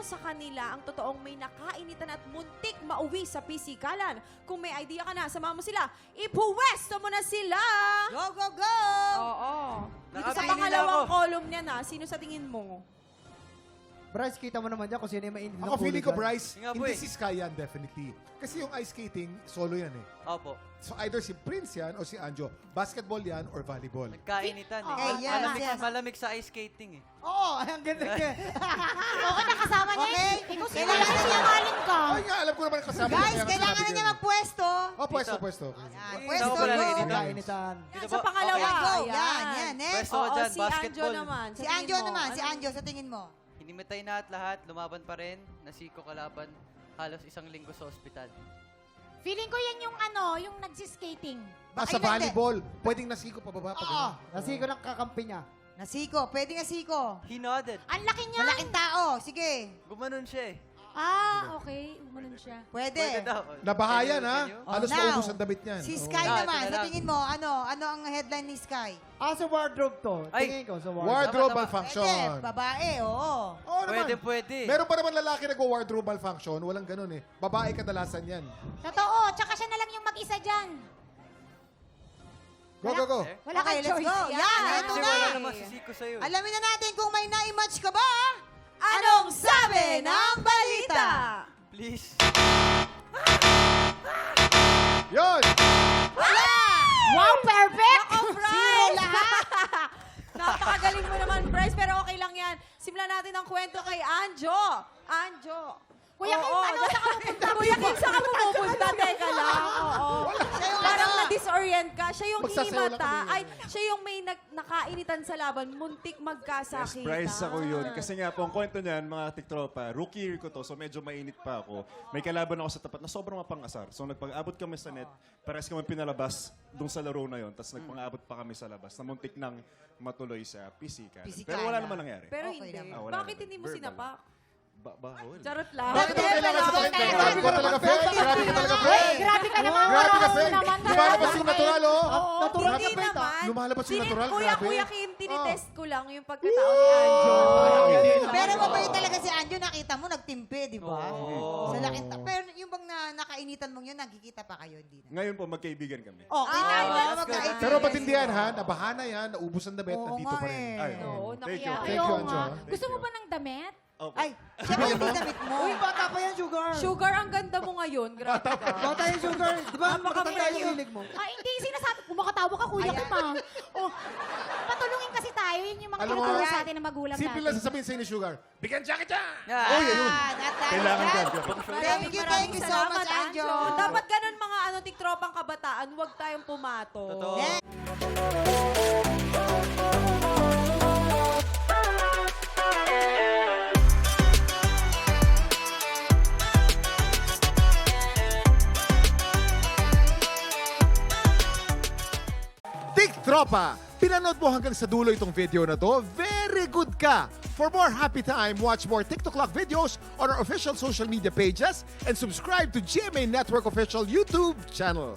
sa kanila ang totoong may nakainitan at muntik mauwi sa pisikalan? Kung may idea ka na, sama mo sila. Ipuwesto mo na sila! Go, go, go! Oo. Dito sa Nakapili na pangalawang ako. column niya na, sino sa tingin mo? Bryce, kita mo naman dyan kung sino yung mainit. Ako feeling ko, Bryce, Nga po hindi eh. si Sky yan, definitely. Kasi yung ice skating, solo yan eh. Opo. So either si Prince yan o si Anjo. Basketball yan or volleyball. Nagkainitan eh. Eh, yes, malamig, yes. malamig sa ice skating eh. Oo, ang ganda niya. Okay, nakasama niya. Okay. Ikaw sino Kailangan kasi niya- sinungaling ka. Ay nga, alam ko naman kasama. Guys, kaya kailangan na sinabi niya ko magpwesto. yun. Oh, pwesto, pwesto. Yan, Ito pwesto, ko pala go. nakikita. Kainitan. Yan, Dito sa ba? pangalawa. Yan, go. Ayan. Yan, next. Pwesto ko Oo, dyan, si Anjo basketball. naman. Si Sa tingin Anjo mo, naman, si ano? Anjo, sa tingin mo. Hinimitay na at lahat, lumaban pa rin. Nasiko kalaban halos isang linggo sa ospital. Feeling ko yan yung yung nagsiskating. Sa volleyball, pwedeng nasiko pababa pa. Oo, nasi ko ng kakampi niya. Nasiko, pwede nasiko. He nodded. Ang laki niya. Malaking tao, sige. Gumanon siya eh. Okay. Umanon siya. Pwede. Pwede daw. Nabahayan ha. Can you? Halos now, maubos ang damit niyan. Si Oo. Sky Ah, naman, ito na sa lang. tingin mo, ano ang headline ni Sky? Sa wardrobe to. Ay. Tingin ko sa wardrobe. Wardrobe Tama, tama. malfunction. Pwede, babae, oo. Oo naman. Pwede, pwede. Meron pa naman lalaki nag-wardrobe malfunction. Walang ganun eh. Babae kadalasan yan. Totoo. Tsaka siya na lang yung mag-isa dyan. Go, go, go. Wala Okay, kang let's choice. go. Yan, ito Kasi na. wala namang sisiko sa'yo. eh. Alamin na natin kung may na-match ka ba. Anong sabi ng balita? Please. Yun! Wow, perfect! Zero lahat. Napakagaling mo naman, Bryce, pero okay lang yan. Simulan natin ang kwento kay Anjo. Anjo. Kuya Kim, ano sa kapupunta? Kuya Kim, saan ka pumupunta? Teka lang. Oo. Siya yung Parang ano. na-disorient ka. Siya yung Magsasayaw lang himata. kami. Ay, siya yung may nakainitan sa laban. Muntik Yes, magkasakitan. prize ako yun. Kasi nga po, ang kwento niyan, mga tiktropa, rookie year ko to, so medyo mainit pa ako. May kalaban ako sa tapat na sobrang mapang-asar. So nagpag-abot kami sa net, pares kami pinalabas dun sa laro na yon, tapos nagpang-abot pa kami sa labas, na muntik nang matuloy sa pisikalan. Pisikalan. Pero wala naman nangyari. Pero Okay hindi. naman. Wala Bakit naman. hindi mo Verbal. sinapak? Bawal. Charot lang. Bakit ito kailangan sa kwento? Grabe ka talaga, Fred. Grabe ka talaga, Fred. Grabe ka naman. Grabe ka, Ano Fred. naman, Lumalabas yung natural, oh. Natural Hindi ka ba ito? naman. Lumalabas yung natural, Kuya, grabe. Kuya Kim, tinitest ko lang yung pagkatao ni Anjo. Pero mabait talaga si Anjo, nakita mo, nagtimpe, di ba? Oo. Sa laking pero yung bang nakainitan mong yun, nagkikita pa kayo, hindi na. Ngayon po, magkaibigan kami. Okay na, Ay, ba? that's Magkaibigan. Pero patindihan ha, nabahana yan, naubos ang damit, Oo nandito nga pa rin. eh. Ay, Oo, Thank you. nakiya. Thank you, Ayaw Anjo. nga. ha? Gusto mo ba ng damit? Okay. Ay, siya ba yung may damit mo? Uy, bata pa yan, Sugar. Sugar, ang ganda mo ngayon. Grabe ka. Bata yan, Sugar. Di ba? Makatanda yung hilig mo. Hindi sinasabi. Kumakatawa ka, Kuya Kim, ah. Oh, patulungin kasi tayo. Yun yung mga Alam mo, tinuturo sa atin ng magulang Simple lang natin. sasabihin sa'yo ni Sugar, bigyan jacket siya! Yeah. Uy, ayun. Kailangan yan. ko. Thank you so much, Anjo. Dapat ganun mga tiktropang kabataan, huwag tayong pumato. Totoo. Next. Tiktropa! Pinanood mo hanggang sa dulo itong video na to? Very good ka! For more happy time, watch more TikTok Clock videos on our official social media pages and subscribe to GMA Network official YouTube channel.